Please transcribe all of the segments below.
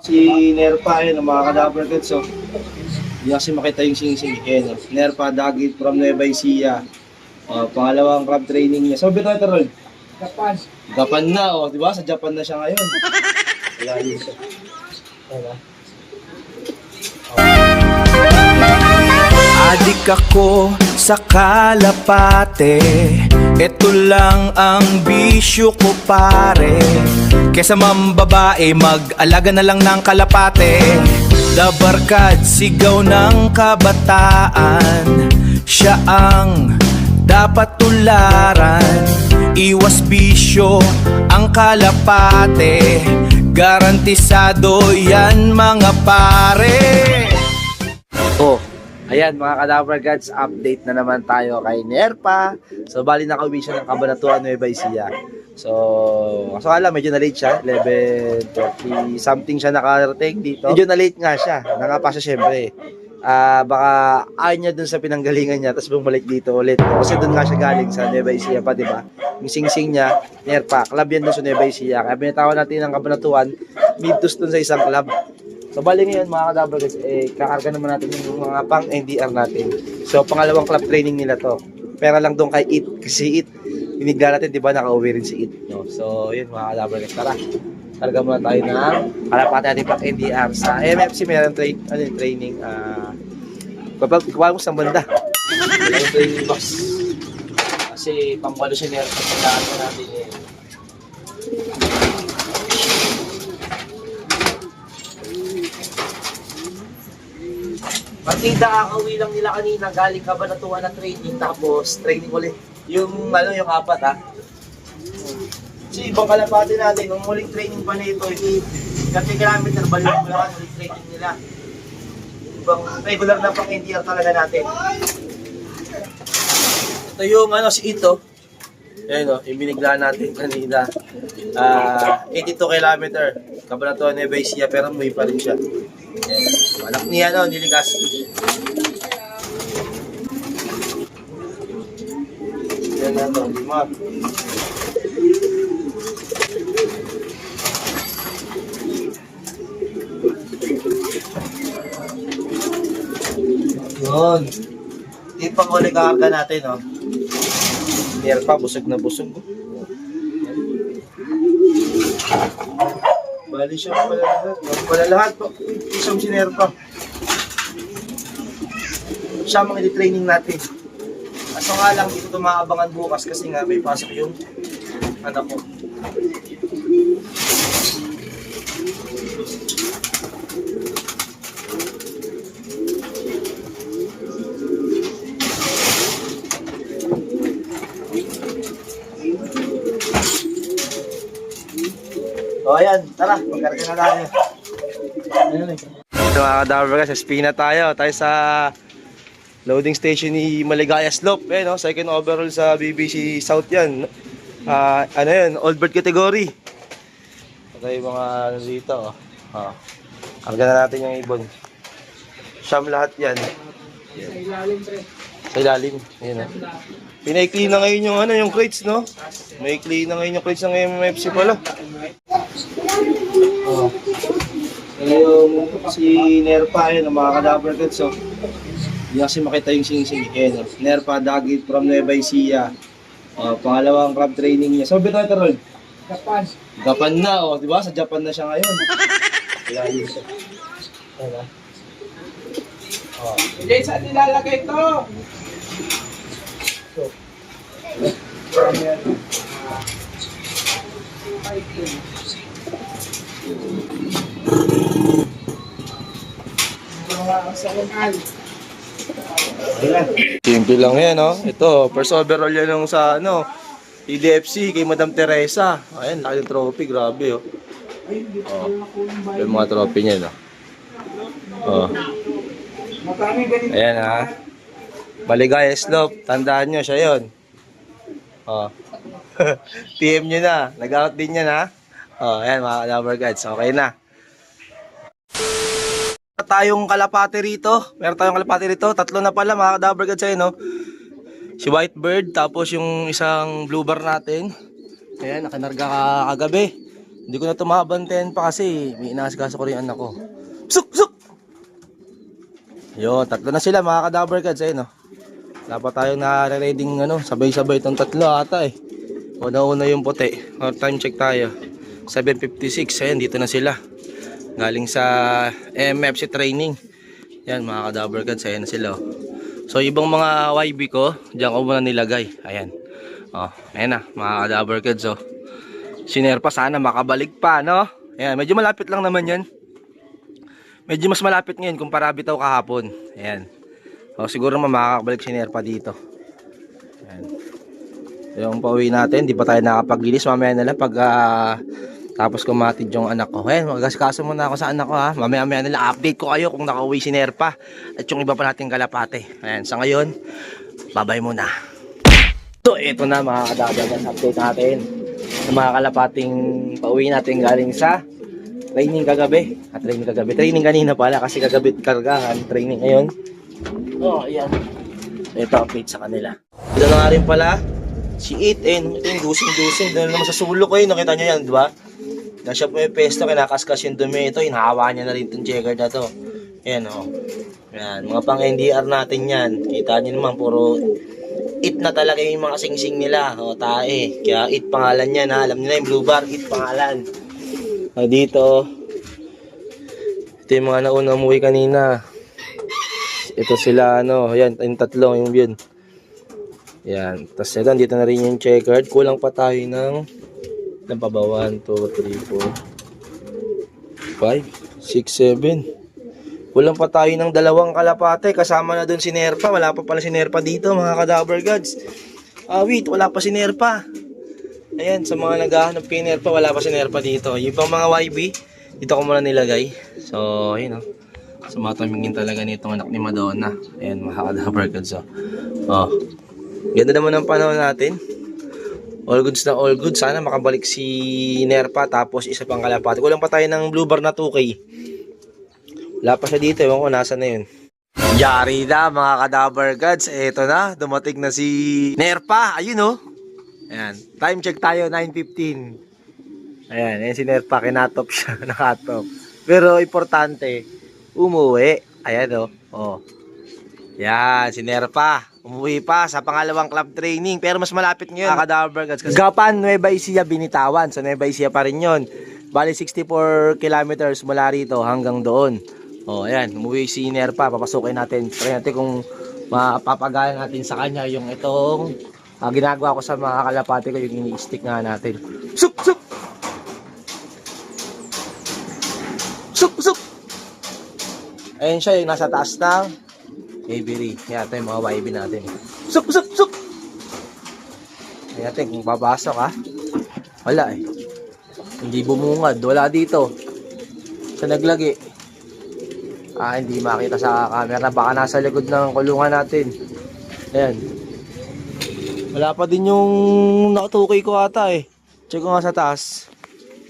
Si Nerpa, ayun, ang mga kadaver kids, so. Hindi kasi makita yung sing-sing. Ayun, Nerpa, Dagit from Nueva Ecija. Pangalawang club training niya. So, bito ito, Rol? Japan. Japan na, di ba? Sa Japan na siya ngayon. Wala yun siya. Wala. Adik ako sa kalapate, ito lang ang bisyo ko pare. Kesa mambabae, mag-alaga na lang ng kalapate. Dabarkad, sigaw ng kabataan, siya ang dapat tularan. Iwas bisyo ang kalapate, garantisado yan mga pare. Ayan mga Cadaver Gods, update na naman tayo kay Nerpa. So bali nakauwi siya ng Cabanatuan, Nueva Ecija. So nga lang medyo na-late siya, 11:30 something siya nakarating dito. Medyo na-late nga siya, nangapa siya syempre. Baka ayaw niya dun sa pinanggalingan niya, tapos bumalik dito ulit. Kasi dun nga siya galing sa Nueva Ecija pa, di ba? Yung sing-sing niya, Nerpa, club yan dun sa Nueva Ecija. Kaya binitawan natin ng Cabanatuan, midtos dun sa isang club. So bali ngayon mga Cadaver Gods, kakarga naman natin yung mga pang NDR natin. So pangalawang club training nila to. Pera lang doon kay It, kasi It, binigla natin, di ba, nakauwi rin si It. No? So yun mga Cadaver Gods, tara. Karga muna tayo ng kalapati natin pang NDR. Sa MFC meron training, kuha mo sa banda. Wala yung training box. Kasi pambalo siya nila sa natin eh. Partida kakauwi lang nila kanina, galing Cabanatuan na training, tapos training ulit. Yung yung apat Kasi ibang kalapati natin, nung muling training pa nito, 30 kilometer, balik mo lang ulit training nila. Ibang regular na pang NDR talaga natin. Ito yung si Ito. Ayan yung binigla natin kanina. 82 kilometer, Cabanatuan, Nueva Ecija, pero may pa rin siya. Anak niya ni Legaspi. Yan na to, lima. Yun. Tipang ulit kakarga natin, Meron pa, busog na busog. Bali siya pala lahat po. Isang siner pa. Siya mga training natin. Kaso nga lang dito tumaabangan bukas kasi nga may pasok yung anak ko. O ayan, tara, magkarga na tayo. So mga Cadaver Gods, SP na tayo sa loading station ni Maligaya Slope. Second overall sa BBC South yan. Old bird category. Ito yung mga dito. Karga na natin yung ibon. Siyam lahat yan. Sa ilalim, pre. Sa ilalim. Ayan, Pinay-clean na ngayon yung crates, no? May clean na ngayon yung crates ng MFC pala. Yung si Nerpa, ayun, ang mga Cadaver Gods, so. Hindi kasi makita yung sing-sing. Ayan, Nerpa, Dagit from Nueva Ecija. Pangalawang club training niya. So, bito ito, Rol? Japan. Japan na, di ba? Sa Japan na siya ngayon. Wala yun siya. Wala. Hindi, saan nilalagay ito? Simple lang yan, Ito, first overall yan yung sa, EDFC kay Madam Teresa. Ayan, laki yung trophy, grabe, yung mga trophy niya, Ayan, Maligaya Slope, tandaan nyo, siya yun. PM nyo na, nag-out din yan, ayan, mga Cadaver Gods, okay na. Tayong kalapati rito. Meron tayong kalapati rito. Tatlo na pala mga Cadaver Gods sa'yo, Si Whitebird, tapos yung isang blue bar natin. Ayan, nakanarga kagabi. Hindi ko na tumabantayan pa kasi may inaasikaso ko rin yung anak ko. Suk! Suk! Yun, tatlo na sila mga ka-Dabber Gods. Ayun, no? Dapat tayong nare-reading sabay-sabay itong tatlo ata eh. Una-una yung puti. Time check tayo. 7:56. Ayun, dito na sila. Galing sa MFC training. Yan mga ka-Dabber Gods. Ayun na sila. So ibang mga YB ko, diyan ko muna nilagay. Ayan. Ayan na mga ka-Dabber Gods. Si Nerpa sana makabalik pa, no? Ayan, medyo malapit lang naman yan. Medyo mas malapit ngayon kumpara bitaw kahapon. Ayan. Siguro makakabalik si Nerpa dito. Ayan. Yung pauwi natin, di pa tayo nakapaglinis. Mamaya na lang pag tapos kumatid yung anak ko. Ayan, mag-asikaso muna ako sa anak ko ha. Mamaya na lang update ko kayo kung nakauwi si Nerpa at yung iba pa nating kalapate. Ayan, sa ngayon, bye-bye muna. So, ito na mga ka-Dabber Gods, update natin. Yung mga kalapating pauwi natin galing sa training kagabi. Training kanina pala kasi kagabi kargahan. Training ngayon. Ayan. Ito update sa kanila. Ito na nga rin pala si 8N. Ito yung dusing-dusing. Dahil naman sa sulok ko yun. Nakita nyo yan, di ba? Nasa po yung pesto, kinakaskas yung dumi. Ito, hinahawa niya na rin itong checker na to. Ayan, Ayan, mga pang NDR natin yan. Kita nyo naman, puro it na talaga yung mga sing-sing nila. Tae. Kaya it pangalan niya na. Alam nila yung blue bar, it pangalan. Dito. Ito yung mga nauna umuwi kanina. Ito sila, Ayan, yung tatlo, yung yun. Ayan. Tapos ito, dito na rin yung checkered. Kulang pa tayo ng pa ba? 1, 2, 3, 4, 5, 6, 7. Kulang pa tayo ng dalawang kalapate. Kasama na dun si Nerpa. Wala pa pala si Nerpa dito mga ka-Dabber Gods. Wait, wala pa si Nerpa. Ayan, sa mga naghahanap kay Nerpa, wala pa si Nerpa dito. Yung pang mga YB, dito ko muna nilagay. So, ayun sumatamingin talaga nitong anak ni Madonna. Ayan mga ka-Dabber Gods. Ganda naman ang panahon natin. All goods na all good. Sana makabalik si Nerpa tapos isa pang kalapate. Kulang pa tayo ng blue bar na 2K. Wala pa siya dito. Ewan ko nasa na yun. Yari na mga ka-Dabber Gods. Eto na. Dumating na si Nerpa. Ayun Ayan. Time check tayo. 9:15. Ayan. Ayan si Nerpa. Kinatop siya. Nakatop. Pero importante. Umuwi. Ayan Yan. Si Nerpa. Umuwi pa sa pangalawang club training. Pero mas malapit ngayon mga ka-Dabber Gods. Gapan, Nueva Ecija, Binitawan. So Nueva Ecija pa rin yun. Bali 64 kilometers mula rito hanggang doon. Ayan, umuwi si Nerpa, papasukin natin. Try natin kung mapapagana natin sa kanya yung itong ginagawa ko sa mga kalapate ko, yung ini-stick nga natin. Sup! Sup! Sup! Sup! Ayan siya, yung nasa taas ng Avery. Ayan, ito yung mga YB natin. Sup! Sup! Sup! Ayan natin, kung papasok wala hindi bumungad, wala dito. Sa naglagi. Hindi makita sa camera. Baka nasa likod ng kulungan natin. Ayan. Wala pa din yung nakatukoy ko ata Check ko nga sa taas.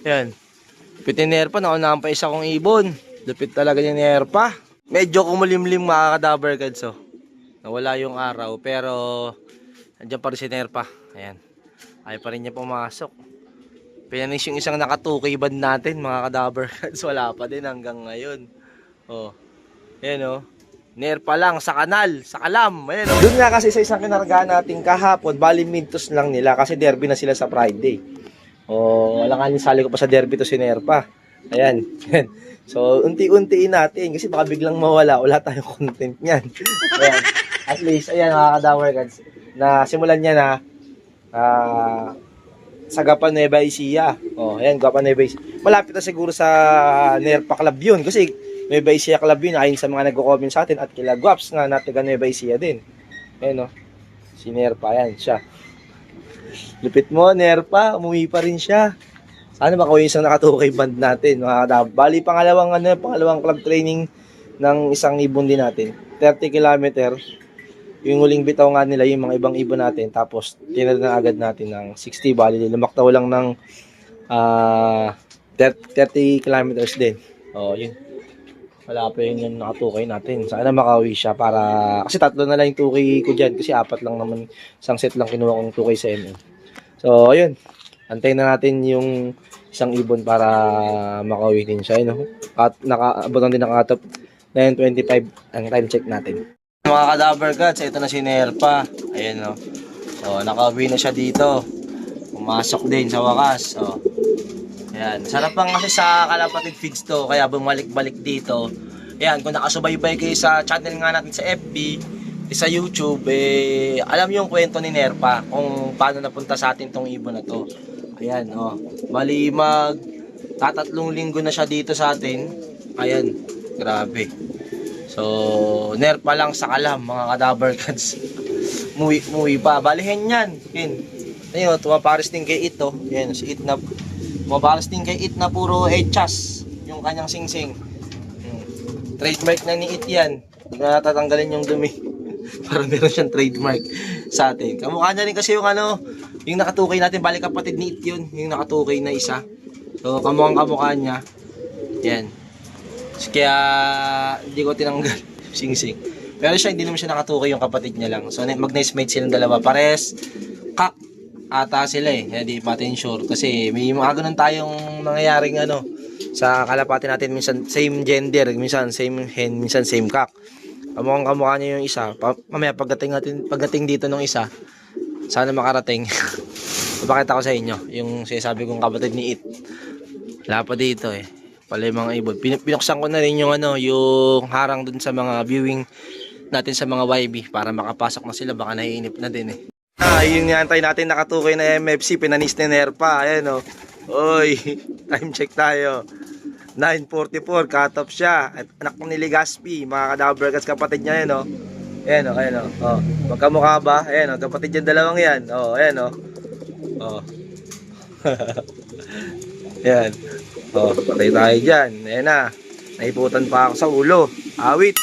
Ayan. Lupit ni Nerpa. Naunahan pa isa kong ibon. Lupit talaga ni Nerpa. Medyo kumulimlim mga ka-Dabber Gods. Nawala yung araw. Pero nandiyan pa rin si Nerpa. Ayan. Ayaw pa rin niya pumasok. Pinanis yung isang nakatukay band natin mga ka-Dabber Gods. Wala pa din hanggang ngayon. Ayan Nerpa lang sa kanal, sa kalam. Ayan Doon nga kasi sa isang kinargahan natin kahapon, bali mintos lang nila kasi derby na sila sa Friday. Wala nga sali ko pa sa derby to si Nerpa. Ayan. So, unti-untiin natin kasi baka biglang mawala. Wala tayong content niyan. Ayan. At least, ayan mga ka-Dabber Gods, na simulan niya na sa Gapan Nueva Ecija. Ayan, Gapan Nueva Ecija. Malapit na siguro sa Nerpa Club yun kasi Nueva Ecija Club yun ayon sa mga nagko-comment sa atin at kila Guaps nga na taga Nueva Ecija din. Ayan si Nerpa, yan siya. Lupit mo Nerpa, umuwi pa rin siya. Sana baka yung isang nakatukay band natin. Bali pangalawang club training ng isang ibon din natin. 30 km. Yung huling bitaw nga nila yung mga ibang ibon natin. Tapos tinala na agad natin ng 60. Bali lumaktaw lang ng 30 kilometers din. Yun. Wala pa yung nakatukay natin. Sana makauwi siya para... Kasi tatlo na lang yung tukay ko dyan. Kasi 4 lang naman. Isang set lang kinuha kong tukay sa MN. So, ayun. Antayin na natin yung isang ibon para makauwi din siya. No? At nakaabot din nakatop 9:25 ang time check natin. Mga Cadaver Cats, ito na si Nerpa. Ayan no. So, nakauwi na siya dito. Pumasok din sa wakas. So, ayan. Sarap lang kasi sa Kalapatid Feeds to. Kaya bumalik-balik dito. Ayan, kung nakasubaybay kayo sa channel nga natin sa FB, sa YouTube, alam yung kwento ni Nerpa kung paano napunta sa atin tong ibon na to. Ayan, oh. Bali tatatlong linggo na siya dito sa atin. Ayan, grabe. So, Nerpa lang sa kalam, mga Cadaver Cats. Muwi pa. Balihin yan. Yan. Ayun, tumapares din kay It, oh. Ayan, si It na, tumapares din kay It na puro echas. Yung kanyang singsing. Trademark na ni It yan. Hindi na natatanggalin yung dumi. Parang meron siyang trademark sa atin. Kamukha niya rin kasi yung yung nakatukay natin, balik kapatid ni It yun. Yung nakatukay na isa. So, kamukha niya. Yan. Kaya, hindi ko tinanggal sing-sing. Pero siya, hindi naman siya nakatukay yung kapatid niya lang. So, mag-nice mate silang dalawa. Pares, kak ata sila Kaya di natin sure. Kasi may mga ganun tayong nangyayaring sa kalapati natin. Minsan same gender, minsan same hen, minsan same kak. Kamukha niya yung isa. Mamaya pagdating dito nung isa, sana makarating. Papakita ko sa inyo yung sinasabi kong kapatid ni It. Wala pa dito Pala yung mga ibon. Pinuksan ko na rin yung yung harang dun sa mga viewing natin sa mga YB para makapasok na sila, baka naiinip na din yung niantay natin nakatukay na MFC, pinanis ni Nerpa. Ayan Oy, time check tayo. 9:44, cut off siya. At anak ni Legaspi, mga Cadaver Cats, kapatid niya ayan magkamukha ba? Ayan kapatid yung dalawang yan. Ayan Ayan. Patay tayo dyan. Ayan na. Naiputan pa ako sa ulo. Awit.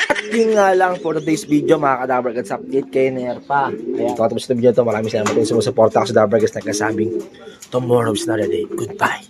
At yun nga lang for today's video, mga Cadaver Cats, update kay Nerpa. Ayan. Ito katapos na video ito. Maraming salamat sa sumusuporta ako sa Cadaver Cats, nagkasabing tomorrow's not a day. Goodbye.